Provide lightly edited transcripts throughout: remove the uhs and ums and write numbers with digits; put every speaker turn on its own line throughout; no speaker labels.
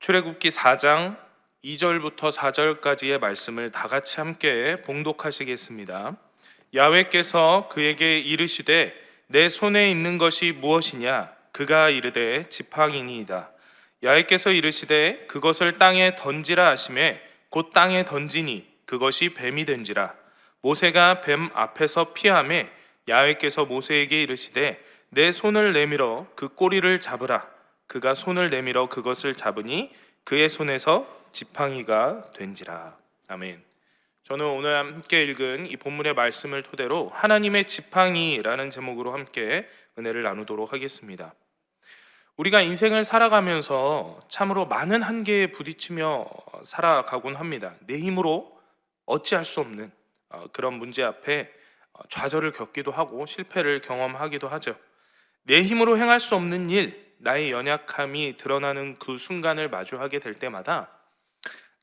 출애굽기 4장 2절부터 4절까지의 말씀을 다 같이 함께 봉독하시겠습니다. 야훼께서 그에게 이르시되 내 손에 있는 것이 무엇이냐? 그가 이르되 지팡이니이다. 야훼께서 이르시되 그것을 땅에 던지라 하시매 곧 땅에 던지니 그것이 뱀이 된지라. 모세가 뱀 앞에서 피하매 야훼께서 모세에게 이르시되 내 손을 내밀어 그 꼬리를 잡으라. 그가 손을 내밀어 그것을 잡으니 그의 손에서 지팡이가 된지라. 아멘. 저는 오늘 함께 읽은 이 본문의 말씀을 토대로 하나님의 지팡이라는 제목으로 함께 은혜를 나누도록 하겠습니다. 우리가 인생을 살아가면서 참으로 많은 한계에 부딪히며 살아가곤 합니다. 내 힘으로 어찌할 수 없는 그런 문제 앞에 좌절을 겪기도 하고 실패를 경험하기도 하죠. 내 힘으로 행할 수 없는 일, 나의 연약함이 드러나는 그 순간을 마주하게 될 때마다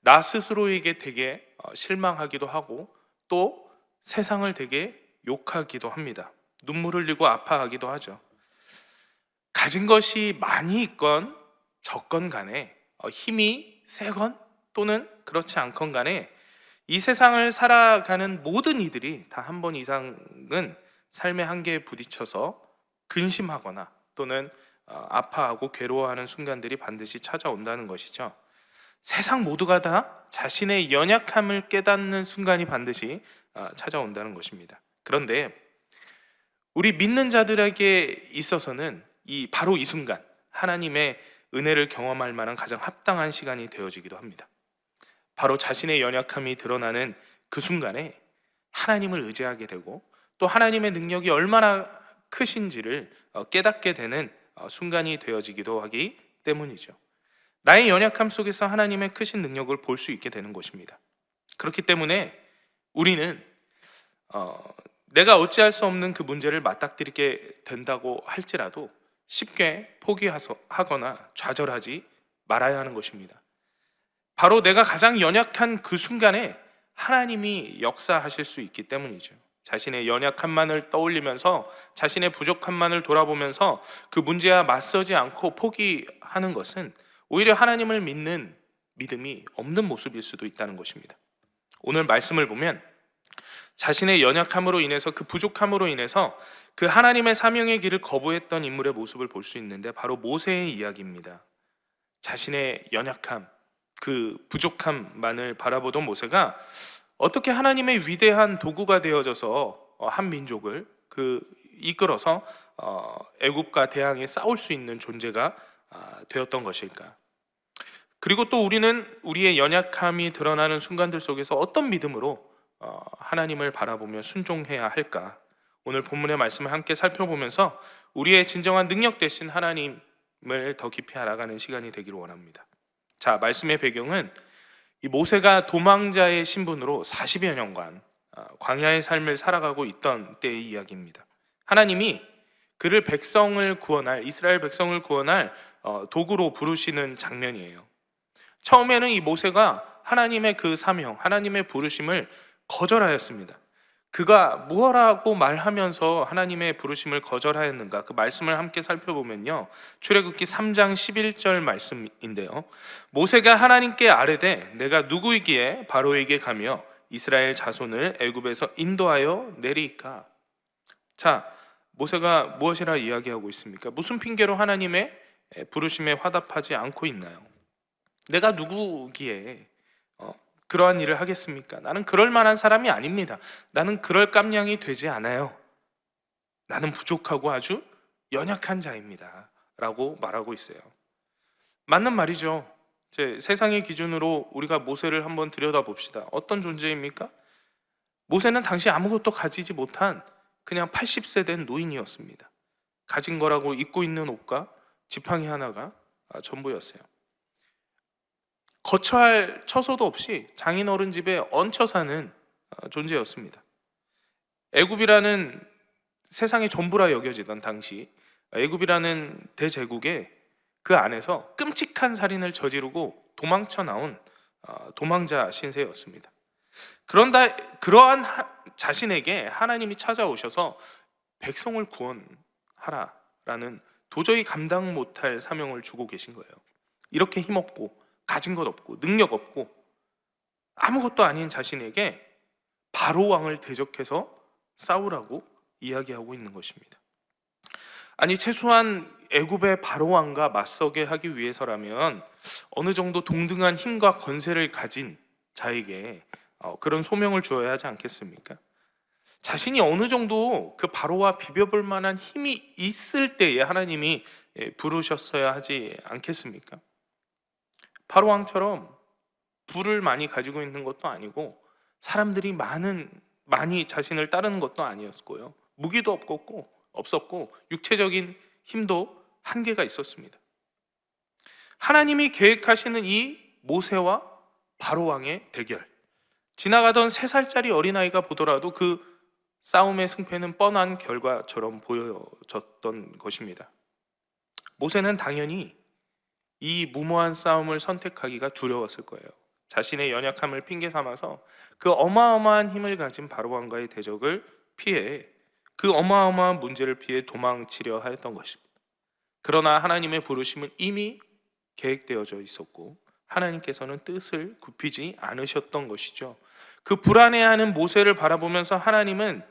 나 스스로에게 되게 실망하기도 하고 또 세상을 되게 욕하기도 합니다. 눈물 흘리고 아파하기도 하죠. 가진 것이 많이 있건 적건 간에 힘이 세건 또는 그렇지 않건 간에 이 세상을 살아가는 모든 이들이 다 한 번 이상은 삶의 한계에 부딪혀서 근심하거나 또는 아파하고 괴로워하는 순간들이 반드시 찾아온다는 것이죠. 세상 모두가 다 자신의 연약함을 깨닫는 순간이 반드시 찾아온다는 것입니다. 그런데 우리 믿는 자들에게 있어서는 바로 이 순간 하나님의 은혜를 경험할 만한 가장 합당한 시간이 되어지기도 합니다. 바로 자신의 연약함이 드러나는 그 순간에 하나님을 의지하게 되고 또 하나님의 능력이 얼마나 크신지를 깨닫게 되는 순간이 되어지기도 하기 때문이죠. 나의 연약함 속에서 하나님의 크신 능력을 볼 수 있게 되는 것입니다. 그렇기 때문에 우리는 내가 어찌할 수 없는 그 문제를 맞닥뜨리게 된다고 할지라도 쉽게 포기하거나 좌절하지 말아야 하는 것입니다. 바로 내가 가장 연약한 그 순간에 하나님이 역사하실 수 있기 때문이죠. 자신의 연약함만을 떠올리면서 자신의 부족함만을 돌아보면서 그 문제와 맞서지 않고 포기하는 것은 오히려 하나님을 믿는 믿음이 없는 모습일 수도 있다는 것입니다. 오늘 말씀을 보면 자신의 연약함으로 인해서 그 부족함으로 인해서 그 하나님의 사명의 길을 거부했던 인물의 모습을 볼 수 있는데 바로 모세의 이야기입니다. 자신의 연약함, 그 부족함만을 바라보던 모세가 어떻게 하나님의 위대한 도구가 되어져서 한 민족을 이끌어서 애굽과 대항해 싸울 수 있는 존재가 되었던 것일까? 그리고 또 우리는 우리의 연약함이 드러나는 순간들 속에서 어떤 믿음으로 하나님을 바라보며 순종해야 할까? 오늘 본문의 말씀을 함께 살펴보면서 우리의 진정한 능력 되신 하나님을 더 깊이 알아가는 시간이 되기를 원합니다. 자, 말씀의 배경은 이 모세가 도망자의 신분으로 40여 년간 광야의 삶을 살아가고 있던 때의 이야기입니다. 하나님이 그를 이스라엘 백성을 구원할 도구로 부르시는 장면이에요. 처음에는 이 모세가 하나님의 그 사명, 하나님의 부르심을 거절하였습니다. 그가 무엇라고 말하면서 하나님의 부르심을 거절하였는가? 그 말씀을 함께 살펴보면요, 출애굽기 3장 11절 말씀인데요, 모세가 하나님께 아뢰되 내가 누구이기에 바로에게 가며 이스라엘 자손을 애굽에서 인도하여 내리이까? 자, 모세가 무엇이라 이야기하고 있습니까? 무슨 핑계로 하나님의 부르심에 화답하지 않고 있나요? 내가 누구기에 그러한 일을 하겠습니까? 나는 그럴 만한 사람이 아닙니다. 나는 그럴 깜냥이 되지 않아요. 나는 부족하고 아주 연약한 자입니다 라고 말하고 있어요. 맞는 말이죠. 세상의 기준으로 우리가 모세를 한번 들여다봅시다. 어떤 존재입니까? 모세는 당시 아무것도 가지지 못한 그냥 80세 된 노인이었습니다. 가진 거라고 입고 있는 옷과 지팡이 하나가 전부였어요. 거처할 처소도 없이 장인어른 집에 얹혀 사는 존재였습니다. 애굽이라는 세상의 전부라 여겨지던 당시 애굽이라는 대제국에 그 안에서 끔찍한 살인을 저지르고 도망쳐 나온 도망자 신세였습니다. 그러한 자신에게 하나님이 찾아오셔서 백성을 구원하라라는 도저히 감당 못할 사명을 주고 계신 거예요. 이렇게 힘없고 가진 것 없고 능력 없고 아무것도 아닌 자신에게 바로 왕을 대적해서 싸우라고 이야기하고 있는 것입니다. 아니 최소한 애굽의 바로 왕과 맞서게 하기 위해서라면 어느 정도 동등한 힘과 권세를 가진 자에게 그런 소명을 주어야 하지 않겠습니까? 자신이 어느 정도 그 바로와 비벼볼 만한 힘이 있을 때에 하나님이 부르셨어야 하지 않겠습니까? 바로 왕처럼 부를 많이 가지고 있는 것도 아니고 사람들이 많이 자신을 따르는 것도 아니었고요. 무기도 없었고 육체적인 힘도 한계가 있었습니다. 하나님이 계획하시는 이 모세와 바로 왕의 대결, 지나가던 3살짜리 어린아이가 보더라도 그 싸움의 승패는 뻔한 결과처럼 보여졌던 것입니다. 모세는 당연히 이 무모한 싸움을 선택하기가 두려웠을 거예요. 자신의 연약함을 핑계 삼아서 그 어마어마한 힘을 가진 바로왕과의 대적을 피해 그 어마어마한 문제를 피해 도망치려 하였던 것입니다. 그러나 하나님의 부르심은 이미 계획되어져 있었고 하나님께서는 뜻을 굽히지 않으셨던 것이죠. 그 불안해하는 모세를 바라보면서 하나님은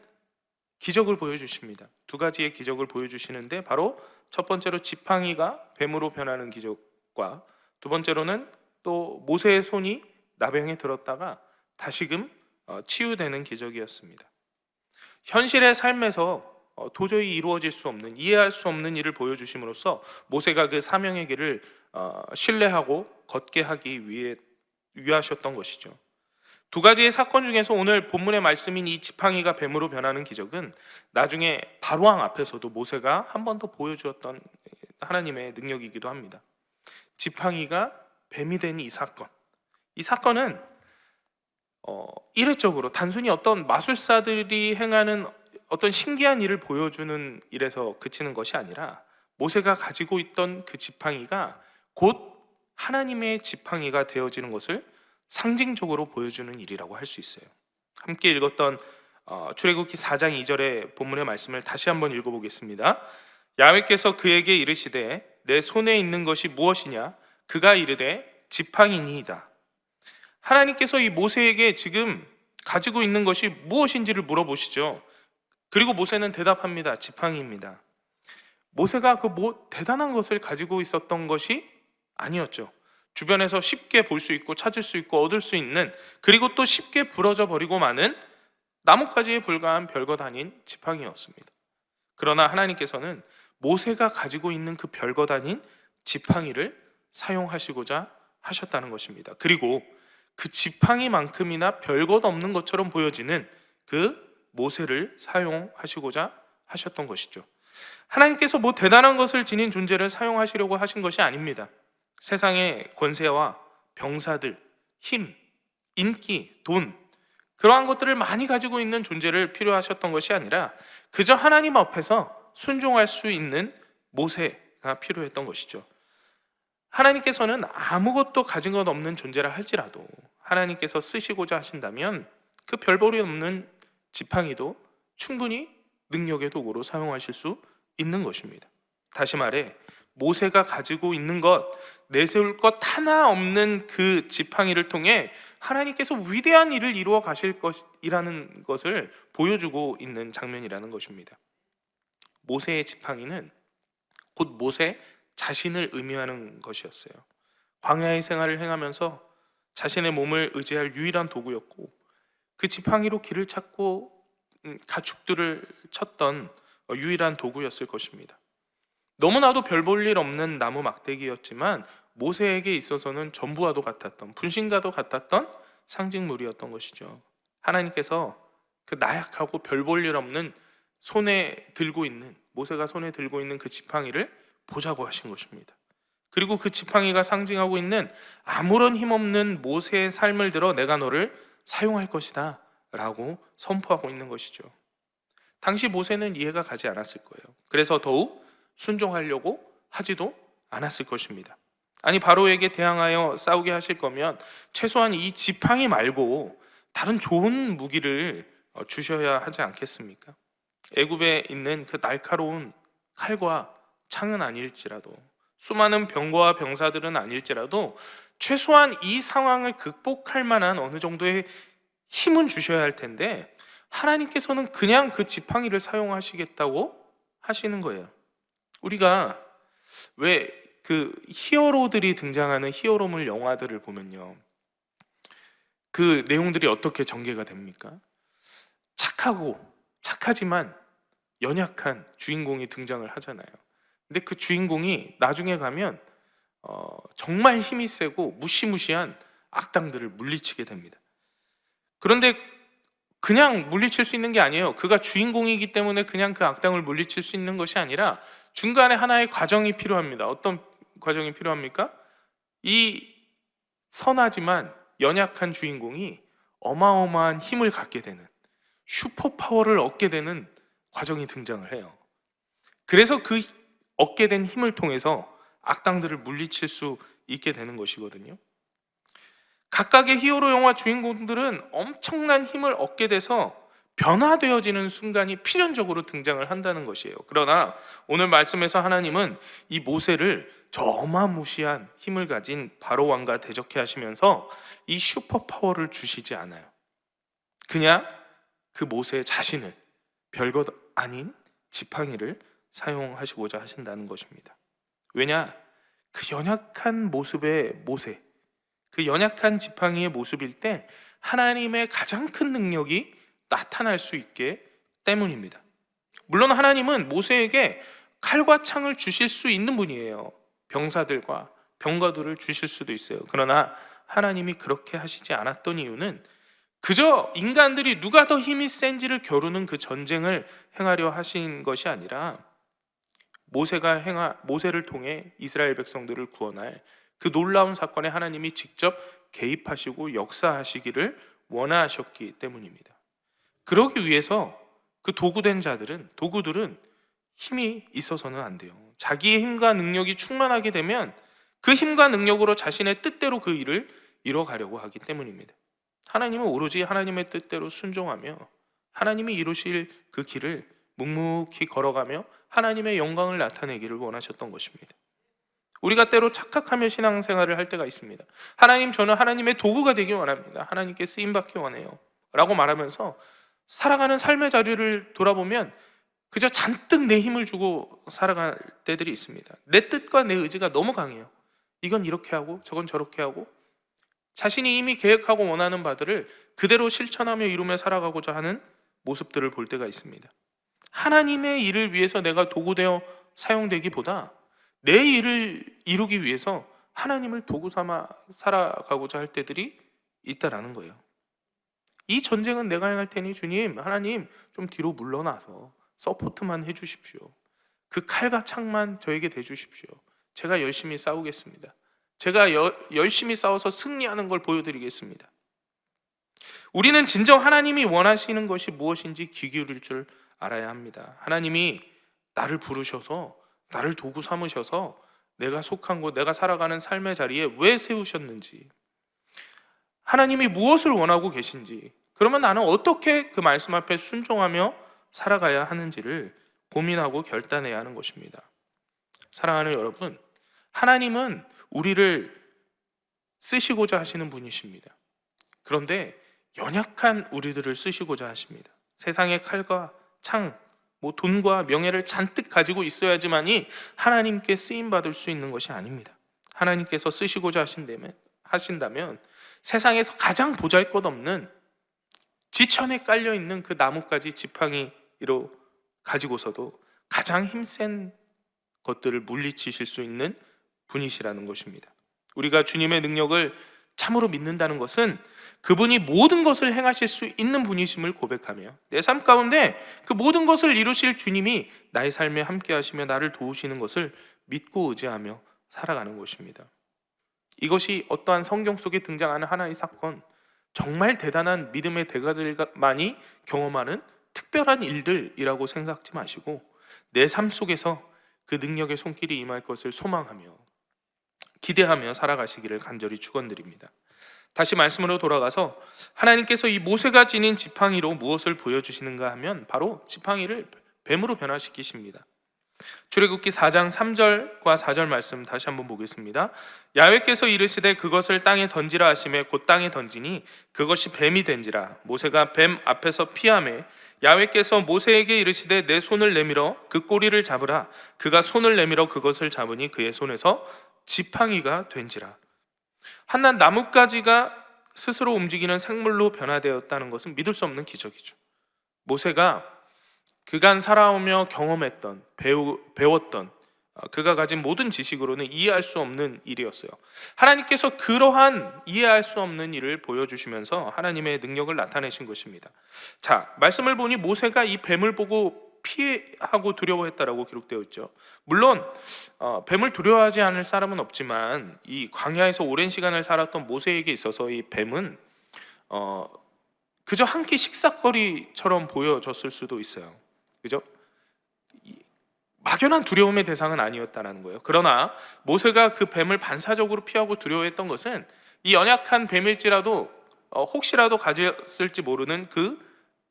기적을 보여주십니다. 2가지의 기적을 보여주시는데 바로 첫 번째로 지팡이가 뱀으로 변하는 기적과 두 번째로는 또 모세의 손이 나병에 들었다가 다시금 치유되는 기적이었습니다. 현실의 삶에서 도저히 이루어질 수 없는, 이해할 수 없는 일을 보여주심으로써 모세가 그 사명의 길을 신뢰하고 걷게 하기 위하셨던 것이죠. 2가지의 사건 중에서 오늘 본문의 말씀인 이 지팡이가 뱀으로 변하는 기적은 나중에 바로왕 앞에서도 모세가 한 번 더 보여주었던 하나님의 능력이기도 합니다. 지팡이가 뱀이 된 이 사건은 이례적으로 단순히 어떤 마술사들이 행하는 어떤 신기한 일을 보여주는 일에서 그치는 것이 아니라 모세가 가지고 있던 그 지팡이가 곧 하나님의 지팡이가 되어지는 것을 상징적으로 보여주는 일이라고 할 수 있어요. 함께 읽었던 출애굽기 4장 2절의 본문의 말씀을 다시 한번 읽어보겠습니다. 야훼께서 그에게 이르시되 내 손에 있는 것이 무엇이냐? 그가 이르되 지팡이니이다. 하나님께서 이 모세에게 지금 가지고 있는 것이 무엇인지를 물어보시죠. 그리고 모세는 대답합니다. 지팡이입니다. 모세가 그 대단한 것을 가지고 있었던 것이 아니었죠. 주변에서 쉽게 볼 수 있고 찾을 수 있고 얻을 수 있는, 그리고 또 쉽게 부러져 버리고 마는 나뭇가지에 불과한 별것 아닌 지팡이였습니다. 그러나 하나님께서는 모세가 가지고 있는 그 별것 아닌 지팡이를 사용하시고자 하셨다는 것입니다. 그리고 그 지팡이만큼이나 별것 없는 것처럼 보여지는 그 모세를 사용하시고자 하셨던 것이죠. 하나님께서 대단한 것을 지닌 존재를 사용하시려고 하신 것이 아닙니다. 세상의 권세와 병사들, 힘, 인기, 돈, 그러한 것들을 많이 가지고 있는 존재를 필요하셨던 것이 아니라 그저 하나님 앞에서 순종할 수 있는 모세가 필요했던 것이죠. 하나님께서는 아무것도 가진 것 없는 존재라 할지라도 하나님께서 쓰시고자 하신다면 그 별볼이 없는 지팡이도 충분히 능력의 도구로 사용하실 수 있는 것입니다. 다시 말해 모세가 가지고 있는 것, 내세울 것 하나 없는 그 지팡이를 통해 하나님께서 위대한 일을 이루어 가실 것이라는 것을 보여주고 있는 장면이라는 것입니다. 모세의 지팡이는 곧 모세 자신을 의미하는 것이었어요. 광야의 생활을 행하면서 자신의 몸을 의지할 유일한 도구였고 그 지팡이로 길을 찾고 가축들을 쳤던 유일한 도구였을 것입니다. 너무나도 별 볼 일 없는 나무 막대기였지만 모세에게 있어서는 전부와도 같았던, 분신과도 같았던 상징물이었던 것이죠. 하나님께서 그 나약하고 별 볼 일 없는 모세가 손에 들고 있는 그 지팡이를 보자고 하신 것입니다. 그리고 그 지팡이가 상징하고 있는 아무런 힘없는 모세의 삶을 들어 내가 너를 사용할 것이다 라고 선포하고 있는 것이죠. 당시 모세는 이해가 가지 않았을 거예요. 그래서 더욱 순종하려고 하지도 않았을 것입니다. 아니 바로에게 대항하여 싸우게 하실 거면 최소한 이 지팡이 말고 다른 좋은 무기를 주셔야 하지 않겠습니까? 애굽에 있는 그 날카로운 칼과 창은 아닐지라도, 수많은 병거와 병사들은 아닐지라도 최소한 이 상황을 극복할 만한 어느 정도의 힘은 주셔야 할 텐데 하나님께서는 그냥 그 지팡이를 사용하시겠다고 하시는 거예요. 우리가 왜 그 히어로들이 등장하는 히어로물 영화들을 보면요, 그 내용들이 어떻게 전개가 됩니까? 착하지만 연약한 주인공이 등장을 하잖아요. 근데 그 주인공이 나중에 가면 정말 힘이 세고 무시무시한 악당들을 물리치게 됩니다. 그런데 그냥 물리칠 수 있는 게 아니에요. 그가 주인공이기 때문에 그냥 그 악당을 물리칠 수 있는 것이 아니라 중간에 하나의 과정이 필요합니다. 어떤 과정이 필요합니까? 이 선하지만 연약한 주인공이 어마어마한 힘을 갖게 되는, 슈퍼파워를 얻게 되는 과정이 등장을 해요. 그래서 그 얻게 된 힘을 통해서 악당들을 물리칠 수 있게 되는 것이거든요. 각각의 히어로 영화 주인공들은 엄청난 힘을 얻게 돼서 변화되어지는 순간이 필연적으로 등장을 한다는 것이에요. 그러나 오늘 말씀에서 하나님은 이 모세를 저 어마무시한 힘을 가진 바로 왕과 대적해 하시면서 이 슈퍼파워를 주시지 않아요. 그냥 그 모세 자신을, 별것 아닌 지팡이를 사용하시고자 하신다는 것입니다. 왜냐? 그 연약한 모습의 모세, 그 연약한 지팡이의 모습일 때 하나님의 가장 큰 능력이 나타날 수 있게 때문입니다. 물론 하나님은 모세에게 칼과 창을 주실 수 있는 분이에요. 병사들과 병거들을 주실 수도 있어요. 그러나 하나님이 그렇게 하시지 않았던 이유는 그저 인간들이 누가 더 힘이 센지를 겨루는 그 전쟁을 행하려 하신 것이 아니라 모세를 통해 이스라엘 백성들을 구원할 그 놀라운 사건에 하나님이 직접 개입하시고 역사하시기를 원하셨기 때문입니다. 그러기 위해서 그 도구들은 힘이 있어서는 안 돼요. 자기의 힘과 능력이 충만하게 되면 그 힘과 능력으로 자신의 뜻대로 그 일을 이뤄가려고 하기 때문입니다. 하나님은 오로지 하나님의 뜻대로 순종하며 하나님이 이루실 그 길을 묵묵히 걸어가며 하나님의 영광을 나타내기를 원하셨던 것입니다. 우리가 때로 착각하며 신앙생활을 할 때가 있습니다. 하나님, 저는 하나님의 도구가 되길 원합니다. 하나님께 쓰임받기 원해요 라고 말하면서 살아가는 삶의 자리를 돌아보면 그저 잔뜩 내 힘을 주고 살아갈 때들이 있습니다. 내 뜻과 내 의지가 너무 강해요. 이건 이렇게 하고 저건 저렇게 하고 자신이 이미 계획하고 원하는 바들을 그대로 실천하며 이루며 살아가고자 하는 모습들을 볼 때가 있습니다. 하나님의 일을 위해서 내가 도구되어 사용되기보다 내 일을 이루기 위해서 하나님을 도구 삼아 살아가고자 할 때들이 있다라는 거예요. 이 전쟁은 내가 행할 테니 주님, 하나님 좀 뒤로 물러나서 서포트만 해주십시오. 그 칼과 창만 저에게 대주십시오. 제가 열심히 싸우겠습니다. 제가 열심히 싸워서 승리하는 걸 보여드리겠습니다. 우리는 진정 하나님이 원하시는 것이 무엇인지 귀 기울일 줄 알아야 합니다. 하나님이 나를 부르셔서 나를 도구 삼으셔서 내가 속한 곳, 내가 살아가는 삶의 자리에 왜 세우셨는지, 하나님이 무엇을 원하고 계신지, 그러면 나는 어떻게 그 말씀 앞에 순종하며 살아가야 하는지를 고민하고 결단해야 하는 것입니다. 사랑하는 여러분, 하나님은 우리를 쓰시고자 하시는 분이십니다. 그런데 연약한 우리들을 쓰시고자 하십니다. 세상의 칼과 창, 돈과 명예를 잔뜩 가지고 있어야지만이 하나님께 쓰임받을 수 있는 것이 아닙니다. 하나님께서 쓰시고자 하신다면 세상에서 가장 보잘것없는 지천에 깔려있는 그 나뭇가지 지팡이로 가지고서도 가장 힘센 것들을 물리치실 수 있는 분이시라는 것입니다. 우리가 주님의 능력을 참으로 믿는다는 것은 그분이 모든 것을 행하실 수 있는 분이심을 고백하며 내 삶 가운데 그 모든 것을 이루실 주님이 나의 삶에 함께 하시며 나를 도우시는 것을 믿고 의지하며 살아가는 것입니다. 이것이 어떠한 성경 속에 등장하는 하나의 사건, 정말 대단한 믿음의 대가들만이 경험하는 특별한 일들이라고 생각지 마시고 내 삶 속에서 그 능력의 손길이 임할 것을 소망하며 기대하며 살아가시기를 간절히 축원드립니다. 다시 말씀으로 돌아가서 하나님께서 이 모세가 지닌 지팡이로 무엇을 보여주시는가 하면 바로 지팡이를 뱀으로 변화시키십니다. 출애굽기 4장 3절과 4절 말씀 다시 한번 보겠습니다. 야훼께서 이르시되 그것을 땅에 던지라 하시매 곧 땅에 던지니 그것이 뱀이 된지라. 모세가 뱀 앞에서 피하매 야훼께서 모세에게 이르시되 내 손을 내밀어 그 꼬리를 잡으라. 그가 손을 내밀어 그것을 잡으니 그의 손에서 지팡이가 된지라. 한낱 나뭇가지가 스스로 움직이는 생물로 변화되었다는 것은 믿을 수 없는 기적이죠. 모세가 그간 살아오며 경험했던 배웠던 그가 가진 모든 지식으로는 이해할 수 없는 일이었어요. 하나님께서 그러한 이해할 수 없는 일을 보여주시면서 하나님의 능력을 나타내신 것입니다. 자, 말씀을 보니 모세가 이 뱀을 보고 피하고 두려워했다라고 기록되어 있죠. 물론 뱀을 두려워하지 않을 사람은 없지만 이 광야에서 오랜 시간을 살았던 모세에게 있어서 이 뱀은 그저 한 끼 식사거리처럼 보여졌을 수도 있어요. 그죠? 막연한 두려움의 대상은 아니었다는 거예요. 그러나 모세가 그 뱀을 반사적으로 피하고 두려워했던 것은 이 연약한 뱀일지라도 혹시라도 가졌을지 모르는 그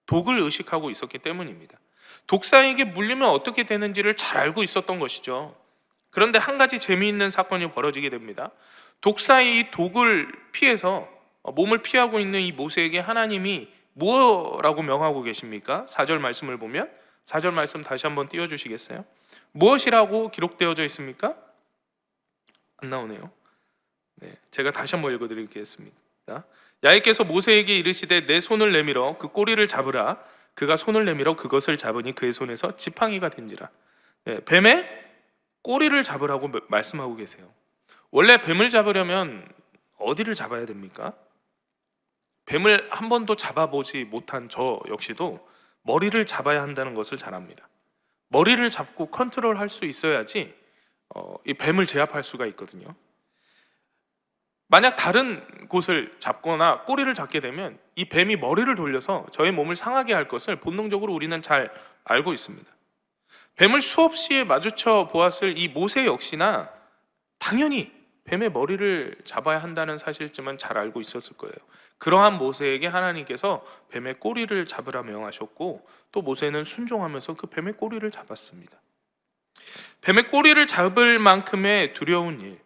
독을 의식하고 있었기 때문입니다. 독사에게 물리면 어떻게 되는지를 잘 알고 있었던 것이죠. 그런데 한 가지 재미있는 사건이 벌어지게 됩니다. 독사의 이 독을 피해서 몸을 피하고 있는 이 모세에게 하나님이 무엇이라고 명하고 계십니까? 4절 말씀을 보면 4절 말씀 다시 한번 띄워주시겠어요? 무엇이라고 기록되어져 있습니까? 안 나오네요. 네, 제가 다시 한번 읽어드리겠습니다. 야훼께서 모세에게 이르시되 내 손을 내밀어 그 꼬리를 잡으라. 그가 손을 내밀어 그것을 잡으니 그의 손에서 지팡이가 된지라. 네, 뱀의 꼬리를 잡으라고 말씀하고 계세요. 원래 뱀을 잡으려면 어디를 잡아야 됩니까? 뱀을 한 번도 잡아보지 못한 저 역시도 머리를 잡아야 한다는 것을 잘 압니다. 머리를 잡고 컨트롤할 수 있어야지 이 뱀을 제압할 수가 있거든요. 만약 다른 곳을 잡거나 꼬리를 잡게 되면 이 뱀이 머리를 돌려서 저의 몸을 상하게 할 것을 본능적으로 우리는 잘 알고 있습니다. 뱀을 수없이 마주쳐 보았을 이 모세 역시나 당연히 뱀의 머리를 잡아야 한다는 사실쯤은 잘 알고 있었을 거예요. 그러한 모세에게 하나님께서 뱀의 꼬리를 잡으라 명하셨고 또 모세는 순종하면서 그 뱀의 꼬리를 잡았습니다. 뱀의 꼬리를 잡을 만큼의 두려운 일,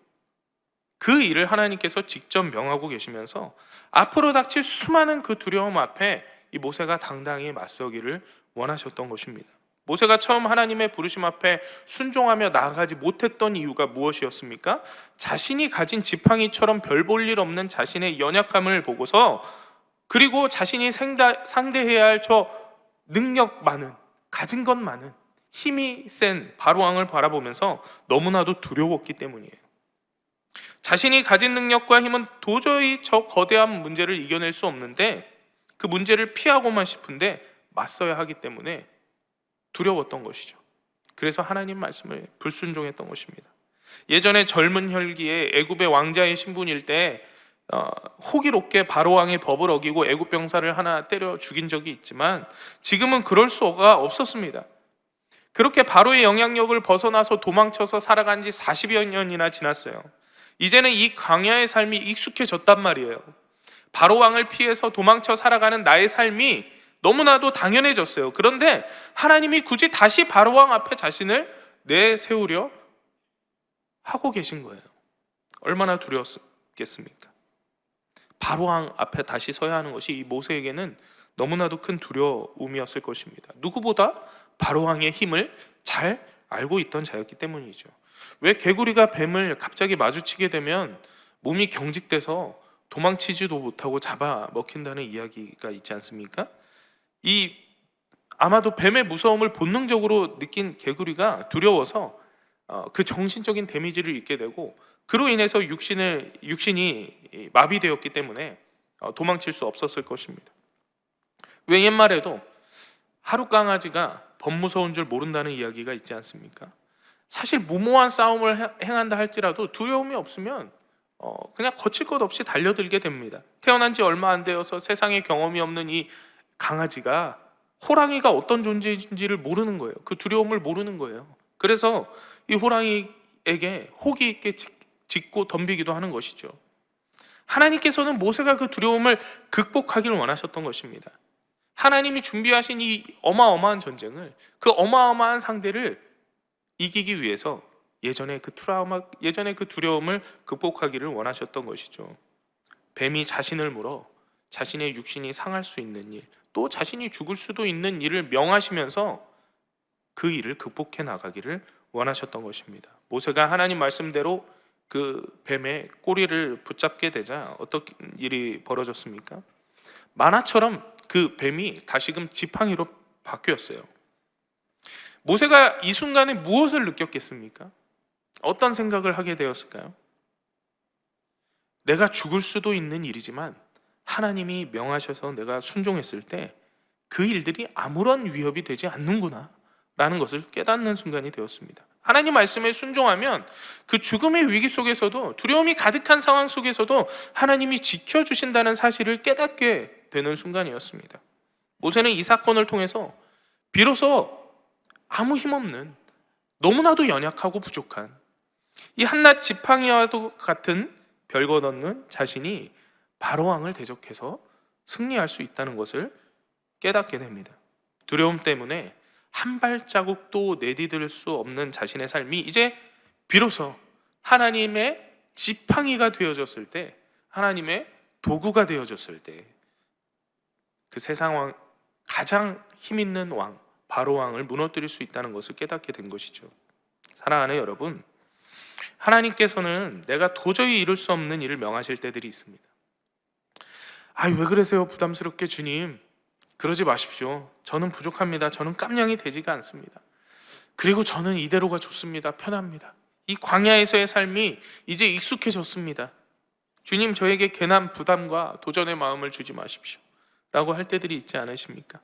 그 일을 하나님께서 직접 명하고 계시면서 앞으로 닥칠 수많은 그 두려움 앞에 이 모세가 당당히 맞서기를 원하셨던 것입니다. 모세가 처음 하나님의 부르심 앞에 순종하며 나아가지 못했던 이유가 무엇이었습니까? 자신이 가진 지팡이처럼 별 볼 일 없는 자신의 연약함을 보고서, 그리고 자신이 상대해야 할 저 능력 많은, 가진 것 많은, 힘이 센 바로왕을 바라보면서 너무나도 두려웠기 때문이에요. 자신이 가진 능력과 힘은 도저히 저 거대한 문제를 이겨낼 수 없는데 그 문제를 피하고만 싶은데 맞서야 하기 때문에 두려웠던 것이죠. 그래서 하나님 말씀을 불순종했던 것입니다. 예전에 젊은 혈기에 애굽의 왕자의 신분일 때 호기롭게 바로왕의 법을 어기고 애굽 병사를 하나 때려 죽인 적이 있지만 지금은 그럴 수가 없었습니다. 그렇게 바로의 영향력을 벗어나서 도망쳐서 살아간 지 40여 년이나 지났어요. 이제는 이 광야의 삶이 익숙해졌단 말이에요. 바로왕을 피해서 도망쳐 살아가는 나의 삶이 너무나도 당연해졌어요. 그런데 하나님이 굳이 다시 바로왕 앞에 자신을 내세우려 하고 계신 거예요. 얼마나 두려웠겠습니까? 바로왕 앞에 다시 서야 하는 것이 이 모세에게는 너무나도 큰 두려움이었을 것입니다. 누구보다 바로왕의 힘을 잘 알고 있던 자였기 때문이죠. 왜 개구리가 뱀을 갑자기 마주치게 되면 몸이 경직돼서 도망치지도 못하고 잡아먹힌다는 이야기가 있지 않습니까? 아마도 뱀의 무서움을 본능적으로 느낀 개구리가 두려워서 그 정신적인 데미지를 입게 되고 그로 인해서 육신이 마비되었기 때문에 도망칠 수 없었을 것입니다. 왜 옛말에도 하루 강아지가 범 무서운 줄 모른다는 이야기가 있지 않습니까? 사실 무모한 싸움을 행한다 할지라도 두려움이 없으면 그냥 거칠 것 없이 달려들게 됩니다. 태어난 지 얼마 안 되어서 세상에 경험이 없는 이 강아지가 호랑이가 어떤 존재인지를 모르는 거예요. 그 두려움을 모르는 거예요. 그래서 이 호랑이에게 호기 있게 짖고 덤비기도 하는 것이죠. 하나님께서는 모세가 그 두려움을 극복하기를 원하셨던 것입니다. 하나님이 준비하신 이 어마어마한 전쟁을, 그 어마어마한 상대를 이기기 위해서 예전에 그 트라우마, 예전에 그 두려움을 극복하기를 원하셨던 것이죠. 뱀이 자신을 물어 자신의 육신이 상할 수 있는 일, 또 자신이 죽을 수도 있는 일을 명하시면서 그 일을 극복해 나가기를 원하셨던 것입니다. 모세가 하나님 말씀대로 그 뱀의 꼬리를 붙잡게 되자 어떤 일이 벌어졌습니까? 만화처럼 그 뱀이 다시금 지팡이로 바뀌었어요. 모세가 이 순간에 무엇을 느꼈겠습니까? 어떤 생각을 하게 되었을까요? 내가 죽을 수도 있는 일이지만 하나님이 명하셔서 내가 순종했을 때 그 일들이 아무런 위협이 되지 않는구나 라는 것을 깨닫는 순간이 되었습니다. 하나님 말씀에 순종하면 그 죽음의 위기 속에서도, 두려움이 가득한 상황 속에서도 하나님이 지켜주신다는 사실을 깨닫게 되는 순간이었습니다. 모세는 이 사건을 통해서 비로소 아무 힘없는, 너무나도 연약하고 부족한 이 한낱 지팡이와도 같은 별것 없는 자신이 바로왕을 대적해서 승리할 수 있다는 것을 깨닫게 됩니다. 두려움 때문에 한 발자국도 내디딜 수 없는 자신의 삶이 이제 비로소 하나님의 지팡이가 되어졌을 때, 하나님의 도구가 되어졌을 때 그 세상 왕, 가장 힘 있는 왕, 바로왕을 무너뜨릴 수 있다는 것을 깨닫게 된 것이죠. 사랑하는 여러분, 하나님께서는 내가 도저히 이룰 수 없는 일을 명하실 때들이 있습니다. 왜 그러세요? 부담스럽게 주님. 그러지 마십시오. 저는 부족합니다. 저는 깜냥이 되지가 않습니다. 그리고 저는 이대로가 좋습니다. 편합니다. 이 광야에서의 삶이 이제 익숙해졌습니다. 주님, 저에게 괜한 부담과 도전의 마음을 주지 마십시오 라고 할 때들이 있지 않으십니까?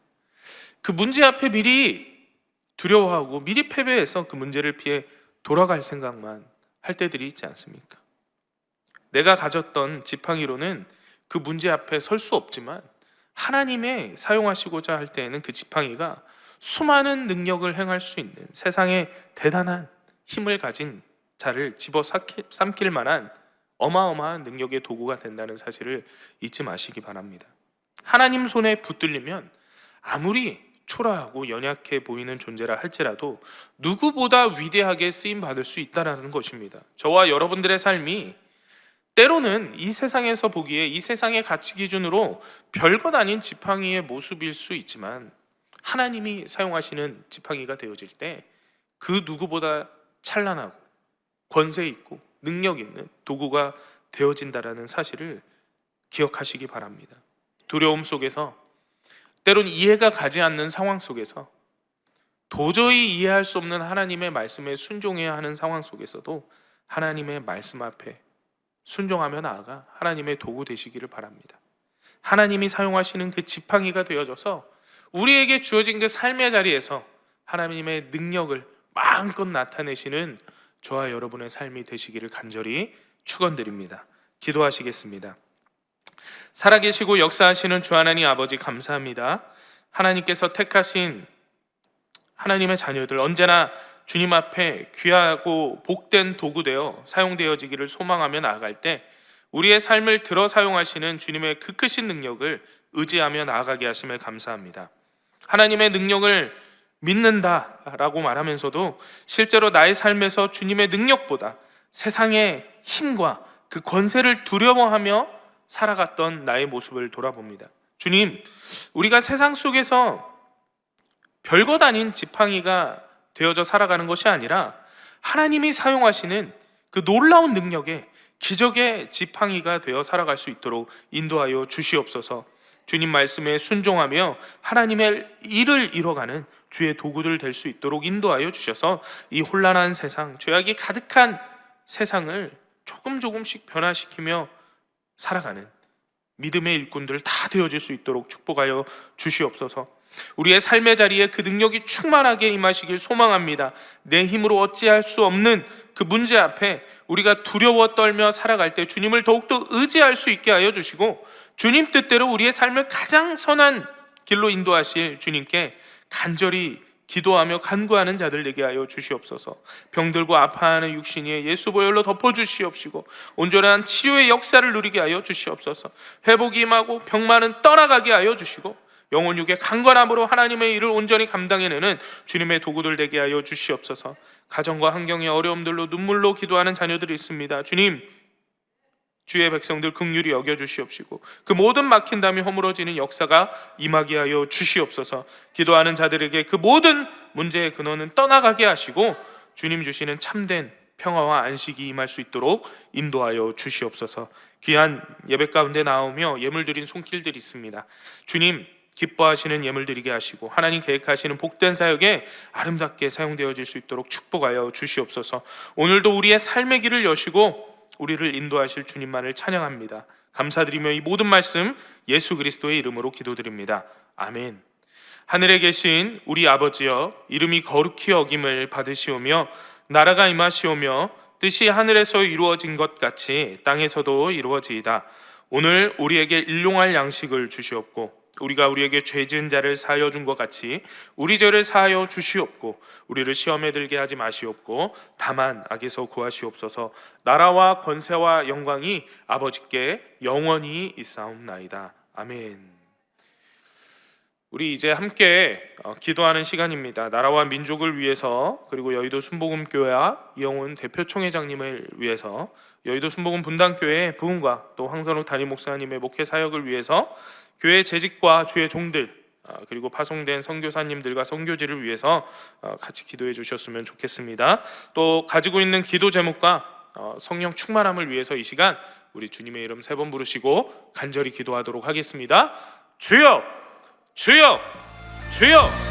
그 문제 앞에 미리 두려워하고 미리 패배해서 그 문제를 피해 돌아갈 생각만 할 때들이 있지 않습니까? 내가 가졌던 지팡이로는 그 문제 앞에 설 수 없지만 하나님의 사용하시고자 할 때에는 그 지팡이가 수많은 능력을 행할 수 있는, 세상에 대단한 힘을 가진 자를 집어삼킬 만한 어마어마한 능력의 도구가 된다는 사실을 잊지 마시기 바랍니다. 하나님 손에 붙들리면 아무리 초라하고 연약해 보이는 존재라 할지라도 누구보다 위대하게 쓰임받을 수 있다는 것입니다. 저와 여러분들의 삶이 때로는 이 세상에서 보기에 이 세상의 가치 기준으로 별것 아닌 지팡이의 모습일 수 있지만 하나님이 사용하시는 지팡이가 되어질 때 그 누구보다 찬란하고 권세 있고 능력 있는 도구가 되어진다라는 사실을 기억하시기 바랍니다. 두려움 속에서, 때론 이해가 가지 않는 상황 속에서, 도저히 이해할 수 없는 하나님의 말씀에 순종해야 하는 상황 속에서도 하나님의 말씀 앞에 순종하며 나아가 하나님의 도구 되시기를 바랍니다. 하나님이 사용하시는 그 지팡이가 되어져서 우리에게 주어진 그 삶의 자리에서 하나님의 능력을 마음껏 나타내시는 저와 여러분의 삶이 되시기를 간절히 축원드립니다. 기도하시겠습니다. 살아계시고 역사하시는 주 하나님 아버지, 감사합니다. 하나님께서 택하신 하나님의 자녀들 언제나 주님 앞에 귀하고 복된 도구되어 사용되어지기를 소망하며 나아갈 때 우리의 삶을 들어 사용하시는 주님의 그 크신 능력을 의지하며 나아가게 하심을 감사합니다. 하나님의 능력을 믿는다라고 말하면서도 실제로 나의 삶에서 주님의 능력보다 세상의 힘과 그 권세를 두려워하며 살아갔던 나의 모습을 돌아봅니다. 주님, 우리가 세상 속에서 별것 아닌 지팡이가 되어져 살아가는 것이 아니라 하나님이 사용하시는 그 놀라운 능력의 기적의 지팡이가 되어 살아갈 수 있도록 인도하여 주시옵소서. 주님 말씀에 순종하며 하나님의 일을 이뤄가는 주의 도구들 될 수 있도록 인도하여 주셔서 이 혼란한 세상, 죄악이 가득한 세상을 조금씩 변화시키며 살아가는 믿음의 일꾼들 다 되어질 수 있도록 축복하여 주시옵소서. 우리의 삶의 자리에 그 능력이 충만하게 임하시길 소망합니다. 내 힘으로 어찌할 수 없는 그 문제 앞에 우리가 두려워 떨며 살아갈 때 주님을 더욱더 의지할 수 있게 하여 주시고, 주님 뜻대로 우리의 삶을 가장 선한 길로 인도하실 주님께 간절히 기도하며 간구하는 자들 되게 하여 주시옵소서. 병들고 아파하는 육신이 예수 보혈로 덮어주시옵시고 온전한 치유의 역사를 누리게 하여 주시옵소서. 회복이 임하고 병만은 떠나가게 하여 주시고 영혼 육의 강건함으로 하나님의 일을 온전히 감당해내는 주님의 도구들 되게 하여 주시옵소서. 가정과 환경의 어려움들로 눈물로 기도하는 자녀들이 있습니다. 주님, 주의 백성들 긍휼히 여겨주시옵시고 그 모든 막힌담이 허물어지는 역사가 임하게 하여 주시옵소서. 기도하는 자들에게 그 모든 문제의 근원은 떠나가게 하시고 주님 주시는 참된 평화와 안식이 임할 수 있도록 인도하여 주시옵소서. 귀한 예배 가운데 나오며 예물 드린 손길들이 있습니다. 주님, 기뻐하시는 예물 드리게 하시고 하나님 계획하시는 복된 사역에 아름답게 사용되어질 수 있도록 축복하여 주시옵소서. 오늘도 우리의 삶의 길을 여시고 우리를 인도하실 주님만을 찬양합니다. 감사드리며 이 모든 말씀 예수 그리스도의 이름으로 기도드립니다. 아멘. 하늘에 계신 우리 아버지여, 이름이 거룩히 여김을 받으시오며 나라가 임하시오며 뜻이 하늘에서 이루어진 것 같이 땅에서도 이루어지이다. 오늘 우리에게 일용할 양식을 주시옵고 우리가 우리에게 죄 지은 자를 사하여 준 것 같이 우리 죄를 사하여 주시옵고 우리를 시험에 들게 하지 마시옵고 다만 악에서 구하시옵소서. 나라와 권세와 영광이 아버지께 영원히 있사옵나이다. 아멘. 우리 이제 함께 기도하는 시간입니다. 나라와 민족을 위해서, 그리고 여의도 순복음교회와 이영훈 대표총회장님을 위해서, 여의도 순복음 분당교회 부흥과 또 황선욱 담임 목사님의 목회 사역을 위해서, 교회 재직과 주의 종들, 그리고 파송된 선교사님들과 선교지를 위해서 같이 기도해 주셨으면 좋겠습니다. 또 가지고 있는 기도 제목과 성령 충만함을 위해서 이 시간 우리 주님의 이름 3번 부르시고 간절히 기도하도록 하겠습니다. 주여, 주여, 주여.